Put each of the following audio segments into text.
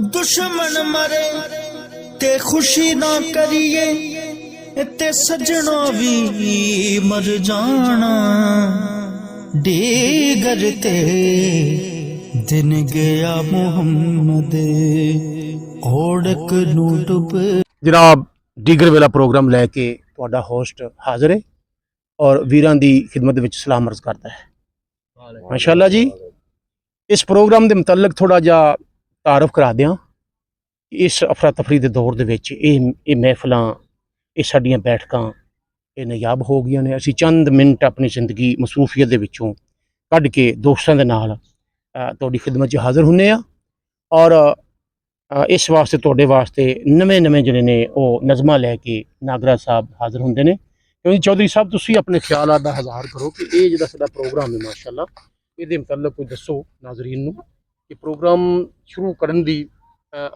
दुश्मन मरे ते खुशी ना करिए ते सजना भी मर जाना डीगर ते दिन गया मुहम्मद ओड़क नू डुब। जनाब डीगर वेला प्रोग्राम लैके तुहाडा होस्ट हाजिर है और वीरां दी खिदमत विच सलाम अर्ज करता है माशाअल्लाह जी। इस प्रोग्राम के मुतलक थोड़ा जा तारफ करा दें। इस अफरा तफरी के दौर दे विच ये महफिल ये साडियां बैठकां ये नायाब हो गई ने। असीं चंद मिनट अपनी जिंदगी मसरूफियत दे विचों कढ़ के दोस्तां दे नाल तुहाडी खिदमत च हाजिर हुन्ने आ और इस वास्ते तुहाडे वास्ते नवें नवें जिहड़े ने ओह नज़मां लैके नागरा साहब हाजिर हुंदे ने। क्योंकि चौधरी साहब तुसीं अपने ख्यालात दा इज़हार करो कि ये जिहड़ा साडा प्रोग्राम है माशाअल्लाह इहदे मुतल्लक कोई दसो नाज़रीन नूं कि प्रोग्राम शुरू करन दी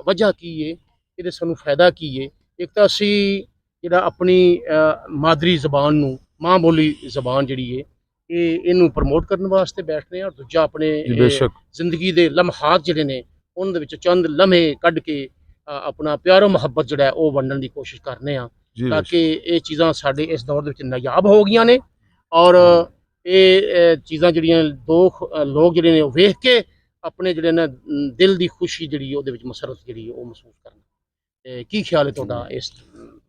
वजह की है, इहदे सानूं फायदा की है। एक तो असी जिहड़ा अपनी मादरी जबान नूं मां बोली जबान जिहड़ी है इहनूं प्रमोट करने वास्ते बैठने और दूजा अपने जिंदगी दे लम्हात जिहड़े ने उन्हां दे विच चंद लम्हे कढ के अपना प्यारो मुहब्बत जिहड़ा है ओह वंडण दी कोशिश करने आ ताकि ये चीज़ां साडे इस दौर दे विच नायाब हो गईयां ने और ये चीज़ां जिहड़ियां लोग जिहड़े ने वेख के अपने जिहड़े ने दिल दी खुशी जिहड़ी ओहदे विच मसरत जिहड़ी ओह महसूस करना। की ख्याल है तुहाडा इस?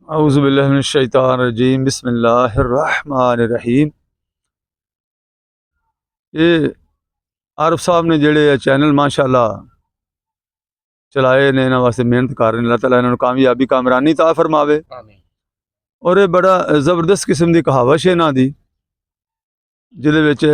औज़ु बिल्लाहि मिनश शैतानिर रजीम बिस्मिल्लाहिर रहमानिर रहीम। ये आरिफ साहब ने जेड़े चैनल माशाअल्लाह चलाए ने इन्हां वास्ते मेहनत कर रहे ने, अल्लाह ताला इन्हां नूं कामयाबी कामरानी ता फरमावे। और ये बड़ा जबरदस्त किस्म की कहावत है इन्हां दी जिहदे विच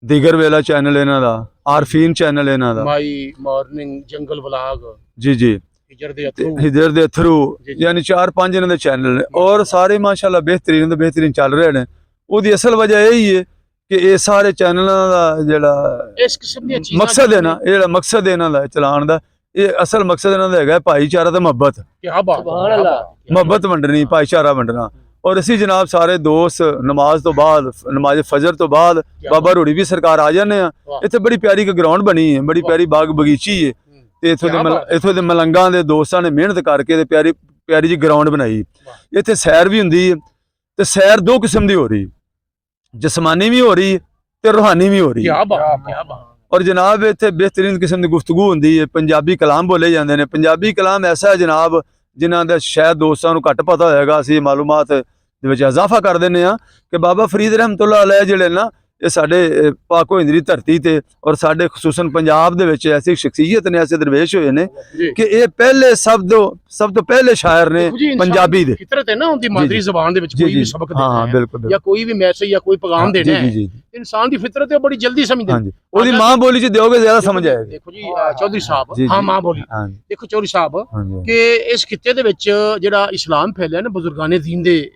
दीगर वेला चैनल इन्हां दा, आरफीन चैनल इन्हां दा, माई मॉर्निंग जंगल व्लॉग जी जी हिजर दे थ्रू यानी 4-5 इन्हां दे चैनल ने और सारे माशाअल्लाह बेहतरीन चल रहे हैं। उसकी असल वजह यही है कि ये सारे चैनलों का जिहड़ा मकसद है ना, ये मकसद है इन्हां दा चलाण दा, ये असल मकसद इन्हां दा हैगा भाईचारा ते मुहब्बत वंडनी, भाईचारा वंडना। और असी जनाब सारे दोस्त नमाज तो बाद, नमाज फजर तो बाद बाबा रूड़ी भी सरकार आ जाने। इत्थे बड़ी प्यारी एक ग्राउंड बनी है, बड़ी प्यारी बाग बगीची है। इत्थों दे मलंगां दे दोस्तां ने मेहनत करके प्यारी प्यारी जी ग्राउंड बनाई। इत्थे सैर भी हुंदी है ते सैर दो किस्म की हो रही, जिस्मानी भी हो रही है ते रूहानी भी हो रही है। और जनाब इत्थे बेहतरीन किस्म की गुफ्तगू हुंदी है, पंजाबी कलाम बोले जाते हैं। पंजाबी कलाम ऐसा है जनाब जिन्हां दा शायद दोस्तां नूं घट पता होएगा, असीं मालूमात दे विच इजाफा कर दिंदे आ कि बाबा फरीद रहमतुल्लाह अलैह जिहड़े ना ये साडे पाक होइंदी दी धरती ते और साडे खसूसन पंजाब दे विच ऐसी शख्सियत ने, ऐसे दरवेश होए ने कि ये पहले सब तो पहले शायर ने पंजाबी दे। फितरत है ना उनकी मादरी ज़बान दे विच कोई भी सबक देना है बिल्कुल या कोई भी मैसेज या कोई पैगाम देना है, इंसान की फितरत है बड़ी जल्दी समझ आती है। ओदी मां बोली च दियोगे ज्यादा समझ आएगी। देखो जी चौधरी साहब, हां मां बोली देखो चौधरी साहब कि इस खिते दे विच जेड़ा इस्लाम फैलिया ना बुजुर्गाने दीन दे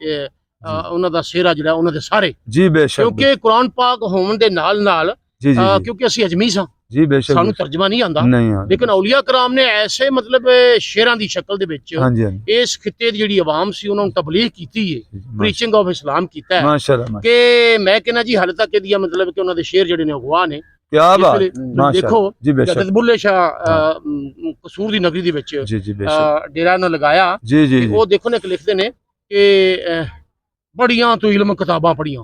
उन्हां दा सेहरा जिहड़ा उन्हां दे सारे जी बेशक, क्योंकि कुरान पाक होने दे नाल नाल क्योंकि असी अजमी सां जी बेशक सानू तर्जमा नहीं आंदा, लेकिन औलिया कराम ने ऐसे मतलब शेरां दी शक्ल दे विच इस खिते दी जेहड़ी आवाम सी उन्हां नूं तबलीग कीती है, प्रीचिंग ऑफ इस्लाम कीता है माशाअल्लाह। कि मैं कहना जी हाले तक इहदी मतलब कि उन्हां दे शेर जेहड़े ने अगवा ने क्या बात देखो जद बुल्ले शाह कसूर दी नगरी दे विच डेरा ने लगाया जी जी वो देखो ने लिखदे ने कि बड़ियां तो इल्म किताबां पढ़ियां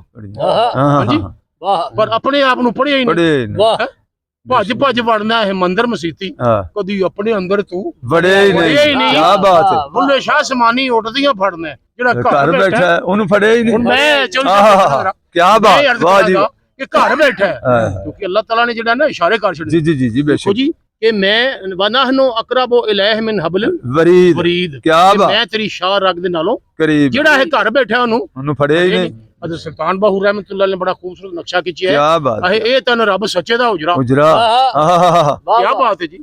पर अपने आप नूं पढ़िया ही नहीं। भज भज वड़ना है मंदिर मसीती कदी अपने अंदर तू बड़े ही नहीं। क्या बात है, बुल्ले शाह समानी उठदियां फड़ना जेड़ा घर बैठा है ओनू फड़े ही नहीं। मैं क्या बात वाह जी कि घर बैठा है क्योंकि अल्लाह ताला ने जेड़ा ना इशारे कर छड़े जी जी जी जी बेशक जी कि मैं वनहनु अकरबु इलैहि मिन हब्लिल वरीद। क्या बात, मैं तेरी शाह रग दे नालों करीब जेड़ा है घर बैठा ओनू फड़े ही नहीं। अदर सुल्तान बाहू रहमतुल्लाह ने बड़ा खूबसूरत नक्शा खिंचिया है। क्या बात है, ए तन रब सच्चे दा उजरा उजरा। क्या बात है जी,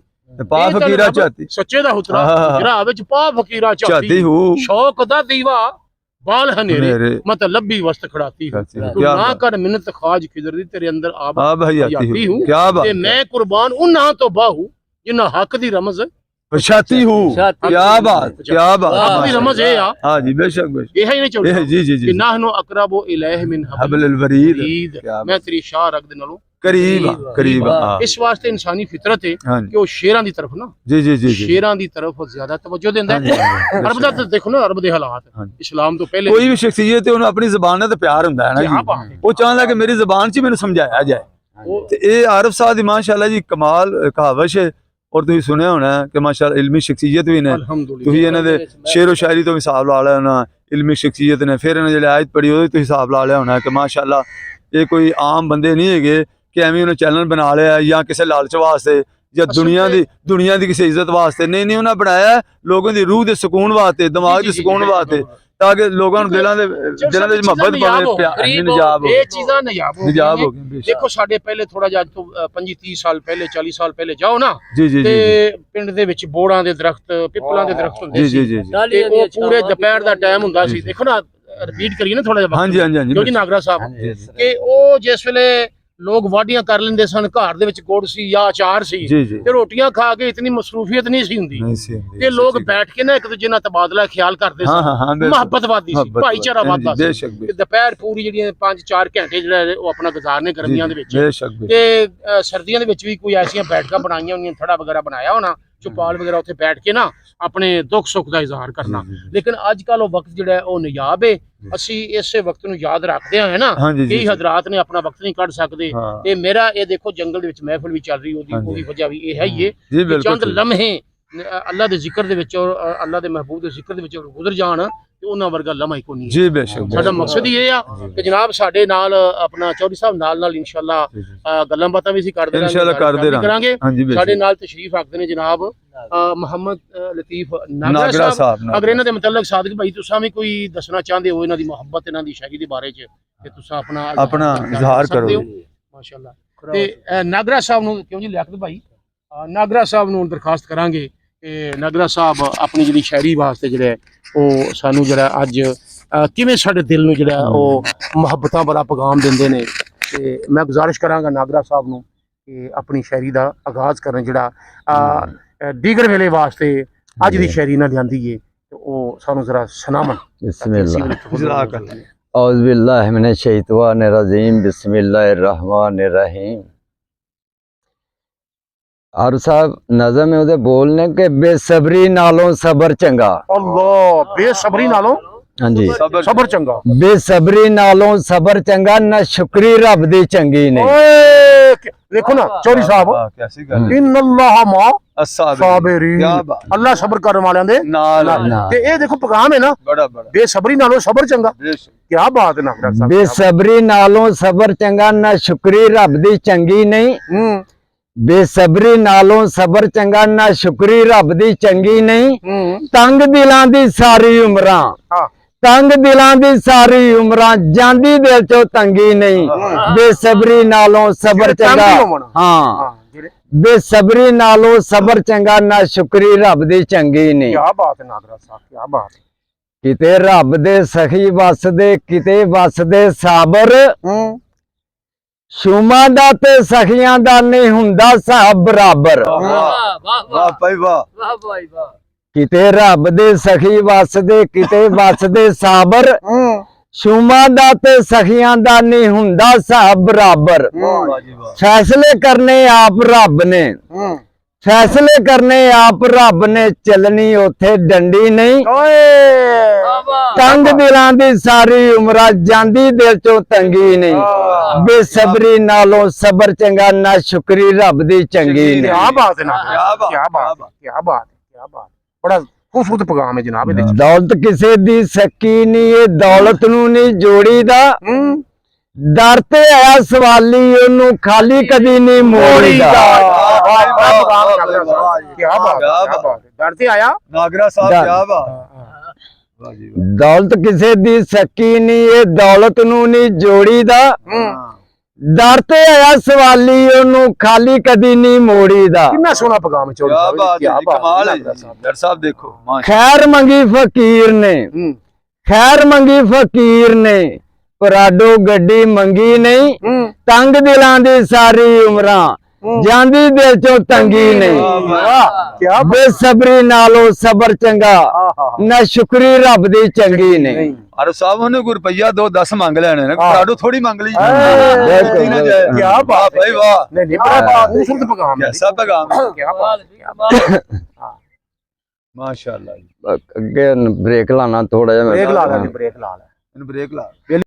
पा फकीरा चाहती सच्चे दा उजरा उजरा विच पा फकीरा चाहती शौक दा दीवा बाल हनेरे मत लब्बी वस्त खड़ाती तू ना कर मिन्नत खाज खिजर दी तेरे अंदर आब हयाती हूं। क्या बात है, मैं कुर्बान उन्हां तो बाहू जिन्हां हक दी रमज पछाती हूं। क्या बात, क्या बात, हक दी रमज है यार। हां जी बेशक बेशक ये ही नहीं चल जी जी जी कि नहनु अकरबु इलैहि मिन हब्लिल वरीद। मैं तेरी शाह रग दे नालों करीब करीब हाँ इस वास्ते इंसानी फितरत है हाँ कि वो शेरां दी तरफ ना जी जी जी जी शेरां दी तरफ ज्यादा तवज्जो देंदा हाँ जी, है। हाँ जी, अरब दा तो देखो ना, अरब दे हालात हाँ जी। इस्लाम तो पहले कोई भी शख्सियत है उन्हें अपनी जबान ਨਾਲ प्यार ਹੁੰਦਾ है ना क्या जी बात है। वो चाहता कि मेरी जबान 'ਚ ही ਮੈਨੂੰ ਸਮਝਾਇਆ ਜਾਏ वो- ਤੇ ਇਹ ਆਰਿਫ ਸਾਹਿਬ ਦੀ ਮਾਸ਼ਾਅੱਲਾ ਜੀ ਕਮਾਲ ਕਹਾਵਸ਼ ਹੈ ਔਰ ਤੁਸੀਂ ਸੁਣਿਆ ਹੋਣਾ ਕਿ ਮਾਸ਼ਾਅੱਲਾ ਇਲਮੀ ਸ਼ਖਸੀਅਤ ਵੀ ਨੇ अल्हम्दुलिल्लाह ਤੁਸੀਂ ਇਹਨਾਂ ਦੇ ਸ਼ੇਰ ਓ ਸ਼ਾਇਰੀ ਤੋਂ ਹਿਸਾਬ ਲਾ ਲਿਆ ਹੋਣਾ ਇਲਮੀ ਸ਼ਖਸੀਅਤ ਨੇ ਫਿਰ ਇਹਨਾਂ ਜਿਹੜੇ ਆਇਤ ਪੜ੍ਹੀ ਉਹਦੇ ਤੋਂ ਹਿਸਾਬ ਲਾ ਲਿਆ ਹੋਣਾ ਕਿ ਮਾਸ਼ਾਅੱਲਾ ਇਹ ਕੋਈ ਆਮ ਬੰਦੇ ਨਹੀਂ ਹੈਗੇ ਕਿ ਐਵੇਂ ਉਹਨੇ ਚੈਨਲ ਬਣਾ ਲਿਆ ਜਾਂ ਕਿਸੇ ਲਾਲਚ ਵਾਸਤੇ ਜਾਂ ਦੁਨੀਆ ਦੀ ਕਿਸੇ ਇੱਜ਼ਤ ਵਾਸਤੇ ਨਹੀਂ ਉਹਨਾਂ ਬਣਾਇਆ ਲੋਕਾਂ ਦੀ ਰੂਹ ਦੇ ਸਕੂਨ ਵਾਸਤੇ ਦਿਮਾਗ ਦੇ ਸਕੂਨ ਵਾਸਤੇ ਤਾਂ ਕਿ ਲੋਕਾਂ ਨੂੰ ਦਿਲਾਂ ਦੇ ਵਿੱਚ ਮੁਹੱਬਤ ਪਵੇ ਪਿਆਰ ਨਿਜਾਬ ਇਹ ਚੀਜ਼ਾਂ ਨਿਜਾਬ ਹੋ ਗਏ ਦੇਖੋ ਸਾਡੇ ਪਹਿਲੇ ਥੋੜਾ ਜਿਹਾ ਤੋਂ 25 30 ਸਾਲ ਪਹਿਲੇ 40 ਸਾਲ ਪਹਿਲੇ ਜਾਓ ਨਾ ਜੀ ਜੀ ਤੇ ਜੀ ਪਿੰਡ ਦੇ ਵਿੱਚ ਬੋੜਾਂ ਦੇ ਦਰਖਤ ਪਿੱਪਲਾਂ ਦੇ ਦਰਖਤ ਹੁੰਦੇ ਜੀ ਸੀ ਜੀ ਜੀ ਤੇ ਉਹ ਪੂਰੇ ਦੁਪਹਿਰ ਦਾ ਟਾਈਮ ਹੁੰਦਾ ਸੀ ਦੇਖੋ ਨਾ ਰਿਪੀਟ ਕਰੀਏ ਨਾ ਥੋੜਾ ਜਿਹਾ ਹਾਂਜੀ ਹਾਂਜੀ ਹਾਂਜੀ ਕਿਉਂਕਿ ਨਾਗਰਾ ਸਾਹਿਬ ਕਿ ਉਹ ਜਿਸ ਵੇਲੇ ਲੋਕ ਵਾਢੀਆਂ ਕਰ ਲੈਂਦੇ ਸਨ ਘਰ ਦੇ ਵਿੱਚ ਗੁੜ ਸੀ ਜਾਂ ਅਚਾਰ ਸੀ ਜੀ ਜੀ ਤੇ ਰੋਟੀਆਂ ਖਾ ਕੇ ਇਤਨੀ ਮਸਰੂਫੀਅਤ ਨਹੀਂ ਸੀ ਹੁੰਦੀ ਨਹੀਂ ਸੀ ਹੁੰਦੀ, ਤੇ ਲੋਕ ਸੱਚੀ ਗੱਲ। ਬੈਠ ਕੇ ਨਾ ਇੱਕ ਦੂਜੇ ਨਾਲ ਤਬਾਦਲਾ ਖਿਆਲ ਕਰਦੇ ਹਾਂ ਸਨ ਹਾਂ ਹਾਂ ਬਿਲਕੁਲ। ਮੁਹੱਬਤ ਵੱਧਦੀ ਸੀ ਮੁਹੱਬਤ ਭਾਈਚਾਰਾ ਵੱਧਦੀ, ਵੱਧਦਾ ਬੇਸ਼ੱਕ, ਸੀ ਬੇਸ਼ੱਕ। ਤੇ ਦੁਪਹਿਰ ਪੂਰੀ ਜਿਹੜੀਆਂ 5-4 ਘੰਟੇ ਜਿਹੜਾ ਉਹ ਆਪਣਾ ਗੁਜ਼ਾਰਨੇ ਗਰਮੀਆਂ ਦੇ ਵਿੱਚ ਬੇਸ਼ੱਕ ਬੇਸ਼ੱਕ। ਤੇ ਸਰਦੀਆਂ ਦੇ ਵਿੱਚ ਵੀ ਕੋਈ ਐਸੀਆਂ ਬੈਠਕਾਂ ਬਣਾਈਆਂ ਹੋਣੀਆਂ ਥੜਾ ਵਗੈਰਾ ਬਣਾਇਆ ਹੋਣਾ ਚੁਪਾਲ ਵਗੈਰਾ ਉੱਥੇ ਬੈਠ ਕੇ ਨਾ ਆਪਣੇ ਦੁੱਖ ਸੁੱਖ ਦਾ ਇਜ਼ਹਾਰ ਕਰਨਾ ਲੇਕਿਨ ਅੱਜ ਕੱਲ ਉਹ ਵਕਤ ਜਿਹੜਾ ਉਹ ਨਿਯਾਬ ਹੈ ਅਸੀਂ ਇਸੇ ਵਕਤ ਨੂੰ ਯਾਦ ਰੱਖਦੇ ਹਾਂ ਨਾ ਹਾਂਜੀ ਜੀ ਕਈ ਹਜ਼ਰਾਤ ਨੇ ਆਪਣਾ ਵਕਤ ਨਹੀਂ ਕੱਢ ਸਕਦੇ ਹਾਂ। ਤੇ ਮੇਰਾ ਇਹ ਦੇਖੋ ਜੰਗਲ ਦੇ ਵਿੱਚ ਮਹਿਫਿਲ ਵੀ ਚੱਲ ਰਹੀ ਉਹਦੀ ਵਜ੍ਹਾ ਵੀ ਇਹ ਹੈ ਹੀ ਹੈ ਜੀ ਕਿ ਬਿਲਕੁਲ ਚੰਦ ਲਮਹੇ ਅੱਲਾਹ ਦੇ ਜ਼ਿਕਰ ਦੇ ਵਿੱਚ ਔਰ ਅੱਲਾਹ ਦੇ ਮਹਿਬੂਬ ਦੇ ਜ਼ਿਕਰ ਦੇ ਵਿੱਚ ਗੁਜ਼ਰ ਜਾਣ ਤੇ ਉਹਨਾਂ ਵਰਗਾ ਲਮਹਾ ਹੀ ਕੋਈ ਨਹੀਂ ਹੈ। ਜੀ ਬੇਸ਼ੱਕ ਸਾਡਾ ਬੇਸ਼ੱਕ। ਮਕਸਦ ਹੀ ਇਹ ਆ ਕਿ ਜਨਾਬ ਸਾਡੇ ਨਾਲ ਆਪਣਾ ਚੌਧਰੀ ਸਾਹਿਬ ਨਾਲ ਇਨਸ਼ਾਅੱਲਾ ਗੱਲਾਂ ਬਾਤਾਂ ਵੀ ਅਸੀਂ ਕਰਦੇ ਇਨਸ਼ਾਅੱਲਾ ਕਰਦੇ ਕਰਾਂਗੇ ਹਾਂਜੀ ਬੇਸ਼ੱਕ। ਸਾਡੇ ਨਾਲ ਤਸ਼ਰੀਫ ਰੱਖਦੇ ਨੇ ਜਨਾਬ ਮੁਹੰਮਦ ਲਤੀਫ ਨਾਗਰਾ ਨਾਗਰਾ ਸਾਹਿਬ ਸਾਹਿਬ ਅਗਰ ਇਹਨਾਂ ਦੇ ਮੁਤਲਕ ਸਾਦਕ ਭਾਈ ਤੁਸੀਂ ਵੀ ਕੋਈ ਦੱਸਣਾ ਚਾਹੁੰਦੇ ਹੋ ਇਹਨਾਂ ਦੀ ਮੁਹੱਬਤ ਇਹਨਾਂ ਦੀ ਸ਼ਾਇਰੀ ਦੇ ਬਾਰੇ ਚ ਤੇ ਤੁਸੀਂ ਆਪਣਾ ਇਜ਼ਹਾਰ ਕਰੋ। ਮਾਸ਼ਾਅੱਲਾ ਤੇ ਨਾਗਰਾ ਸਾਹਿਬ ਨੂੰ ਕਿਉਂ ਜੀ ਲਿਆਕਤ ਭਾਈ ਨਾਗਰਾ ਸਾਹਿਬ ਨੂੰ ਦਰਖਾਸਤ ਕਰਾਂਗੇ ਕਿ ਨਾਗਰਾ ਸਾਹਿਬ ਆਪਣੀ ਜਿਹੜੀ ਸ਼ਾਇਰੀ ਵਾਸਤੇ ਜਿਹੜਾ ਉਹ ਸਾਨੂੰ ਜਿਹੜਾ ਅੱਜ ਕਿਵੇਂ ਸਾਡੇ ਦਿਲ ਨੂੰ ਜਿਹੜਾ ਉਹ ਮੁਹੱਬਤਾਂ ਵਾਲਾ ਪੈਗਾਮ ਦਿੰਦੇ ਨੇ ਤੇ ਮੈਂ ਗੁਜ਼ਾਰਿਸ਼ ਕਰਾਂਗਾ ਨਾਗਰਾ ਸਾਹਿਬ ਨੂੰ ਕਿ ਆਪਣੀ ਸ਼ਾਇਰੀ ਦਾ ਆਗਾਜ਼ ਕਰਨ ਜਿਹੜਾ ਦੀਗਰ ਵੇਲੇ ਵਾਸਤੇ ਅੱਜ ਦੀ ਸ਼ਾਇਰੀ ਨਾਲ ਲਿਆਂਦੀ ਏ ਤੇ ਉਹ ਸਾਨੂੰ ਜ਼ਰਾ ਸੁਣਾਵਣ ਜਜ਼ਾਕ ਅੱਲਾਹ। औज़ बिल्लाहि मिनश शैतानिर रजीम बिस्मिल्लाहिर रहमानिर रहीम। और साहब नज़म है ਉਹਦੇ ਬੋਲਨੇ ਕਿ ਬੇਸਬਰੀ ਨਾਲੋਂ ਸਬਰ ਚੰਗਾ ਅੱਲਾਹ ਬੇਸਬਰੀ ਨਾਲੋਂ ਹਾਂਜੀ ਸਬਰ ਚੰਗਾ ਬੇਸਬਰੀ ਨਾਲੋਂ ਸਬਰ ਚੰਗਾ ਨਾ ਸ਼ੁਕਰੀ ਰੱਬ ਦੀ ਚੰਗੀ ਨੇ ਓਏ ਦੇਖੋ ਨਾ ਚੌਧਰੀ ਸਾਹਿਬ ਵਾਹ, ਕੈਸੀ ਗੱਲ ਹੈ। ਇਨ ਅੱਲਾਹ ਮਾ ਅਸਾਬਰੀ ਸਾਬਰੀਨ ਕਿਆ ਬਾਤ। ਅੱਲਾਹ ਸਬਰ ਕਰਨ ਵਾਲਿਆਂ ਦੇ ਨਾਲ ਤੇ ਇਹ ਦੇਖੋ ਪੈਗਾਮ ਹੈ ਨਾ ਬੜਾ ਬੜਾ ਬੇਸਬਰੀ ਨਾਲੋਂ ਸਬਰ ਚੰਗਾ ਬੇਸ਼ੱਕ। ਕੀ ਬਾਤ ਹੈ ਨਾ ਡਾਕਟਰ ਸਾਹਿਬ ਬੇਸਬਰੀ ਨਾਲੋਂ ਸਬਰ ਚੰਗਾ ਨਾ ਸ਼ੁਕਰੀ ਰੱਬ ਦੀ ਚੰਗੀ ਨਹੀਂ ਹੂੰ ਬੇਸਬਰੀ ਨਾਲੋਂ ਸਬਰ ਚੰਗਾ ਨਾ ਸ਼ੁਕਰੀ ਰੱਬ ਦੀ ਚੰਗੀ ਨਹੀਂ ਹੂੰ ਤੰਗ ਦਿਲਾਂ ਦੀ ਸਾਰੀ ਉਮਰਾਂ ਹਾਂ ਤੰਗ ਦਿਲਾਂ ਦੀ ਸਾਰੀ ਉਮਰਾਂ ਜਾਂਦੀ ਦਿਲ ਚੋਂ ਤੰਗੀ ਨਹੀਂ ਬੇਸਬਰੀ ਨਾਲੋਂ ਸਬਰ ਜਿਹੜੇ ਤੰਗ ਚੰਗਾ ਹੀ ਹੋਵਣ। ਹਾਂ ਹਾਂ ਜਿਹੜੇ ਬੇਸਬਰੀ ਨਾਲੋਂ ਸਬਰ ਚੰਗਾ ਨਾ ਸ਼ੁਕਰੀ ਰੱਬ ਦੀ ਚੰਗੀ ਨਹੀਂ ਕੀ ਬਾਤ ਹੈ ਨਾਗਰਾ ਸਾਹਿਬ ਕੀ ਬਾਤ ਹੈ ਕਿਤੇ ਰੱਬ ਦੇ ਸਖੀ ਵਸਦੇ ਕਿਤੇ ਵਸਦੇ ਸਾਬਰ ਹੂੰ ਸ਼ੂਮਾਂ ਦਾ ਤੇ ਸਖੀਆਂ ਦਾ ਨਹੀਂ ਹੁੰਦਾ ਸਾਬ ਬਰਾਬਰ ਵਾਹ ਭਾਈ ਵਾਹ ਕਿਤੇ ਰੱਬ ਦੇ ਸਖੀ ਵਸਦੇ ਕਿਤੇ ਵਸਦੇ ਸਾਬਰ ਹੂੰ ਸ਼ੂਮਾਂ ਦਾ ਤੇ ਸਖੀਆਂ ਦਾ ਨਹੀਂ ਹੁੰਦਾ ਸਾਬ ਬਰਾਬਰ ਵਾਹ ਜੀ ਵਾਹ ਫੈਸਲੇ ਕਰਨੇ ਆਪ ਰੱਬ ਨੇ ਹੂੰ ਫੈਸਲੇ ਕਰਨੇ ਆਪ ਰੱਬ ਨੇ ਚੱਲਣੀ ਉੱਥੇ ਡੰਡੀ ਨਹੀਂ ਓਏ ਤੰਗ ਦਿਲਾਂ ਦੀ ਸਾਰੀ ਉਮਰਾਂ ਜਾਂਦੀ ਦਿਲ ਚੋਂ ਤੰਗੀ ਨਹੀਂ ਬੇਸਬਰੀ ਨਾਲੋਂ ਸਬਰ ਚੰਗਾ ਨਾ ਸ਼ੁਕਰੀ ਰੱਬ ਦੀ ਚੰਗੀ ਕੀ ਨਹੀਂ ਬਾਤ ਹੈ ਨਾ ਕਿਆ ਬਾਤ, ਕੀ ਬਾਤ ਕੀ ਬਾਤ ਕੀ ਬਾਤ ਬੜਾ ਖੂਬਸੂਰਤ ਪੈਗਾਮ ਹੈ ਜਨਾਬ ਇਹਦੇ ਚ ਦੌਲਤ ਕਿਸੇ ਦੀ ਸੱਕੀ ਨਹੀਂ ਇਹ ਦੌਲਤ ਨੂੰ ਨਹੀਂ ਜੋੜੀਦਾ ਹੂੰ ਦਰ ਤੇ ਆਇਆ ਸਵਾਲੀ ਉਹਨੂੰ ਖਾਲੀ ਕਦੀ ਨਹੀਂ ਮੋੜੀਦਾ ਕੀ ਬਾਤ ਡਰਤੇ ਆਇਆ ਨਾਗਰਾ ਸਾਹਿਬ ਡਰ। ਕਿਆ ਬਾਤ ਵਾਹ ਜੀ ਵਾਹ। ਦੌਲਤ ਕਿਸੇ ਦੀ ਸੱਕੀ ਨਹੀਂ ਇਹ ਦੌਲਤ ਨੂੰ ਨਹੀਂ ਜੋੜੀਦਾ ਦਰ ਤੇ ਆਇਆ ਸਵਾਲੀ ਉਹਨੂੰ ਖਾਲੀ ਕਦੀ ਨਹੀਂ ਮੋੜੀਦਾ ਕਿੰਨਾ ਸੋਹਣਾ ਪੈਗਾਮ ਹੈ ਚੌਧਰੀ ਕਿਆ ਸਾਹਿਬ ਬਾਤ ਕੀ ਹੈ ਜੀ, ਬਾਤ ਕਮਾਲ ਹੈ ਜੀ ਡਾਕਟਰ ਸਾਹਿਬ ਦੇਖੋ ਮਾਸ਼ਾ ਖੈਰ ਮੰਗੀ ਫਕੀਰ ਨੇ ਹੂੰ ਖੈਰ ਮੰਗੀ ਫਕੀਰ ਨੇ ਪਰਾਡੋ ਗੱਡੀ ਮੰਗੀ ਨਹੀਂ ਹੂੰ ਤੰਗ ਦਿਲਾਂ ਦੀ ਸਾਰੀ ਉਮਰਾਂ ਜਾਂਦੀ ਦਿਲ ਚੋਂ ਤੰਗੀ ਨਹੀਂ क्या ਬੇਸਬਰੀ ਨਾਲੋਂ ਸਬਰ ਚੰਗਾ ਨਾ ਸ਼ੁਕਰੀ ਰੱਬ ਦੀ ਚੰਗੀ ਨਹੀਂ ਅਰੇ ਸਾਹਿਬ ਉਹਨੇ ਕੋਈ ਰੁਪਈਆ 2-10 ਮੰਗ ਲੈਣੇ ਨੇ ਕਾਡੋ ਥੋੜੀ ਮੰਗ ਲਈ क्या बात भाई वाह नहीं नहीं बड़ा खूबसूरत पैगाम है कैसा पैगाम है क्या बात माशाल्लाह ਅੱਗੇ ਬ੍ਰੇਕ ਲਾਣਾ ਥੋੜਾ ਜਿਹਾ ब्रेक ला ब्रेक ला ਇਹਨੂੰ ਬ੍ਰੇਕ ਲਾ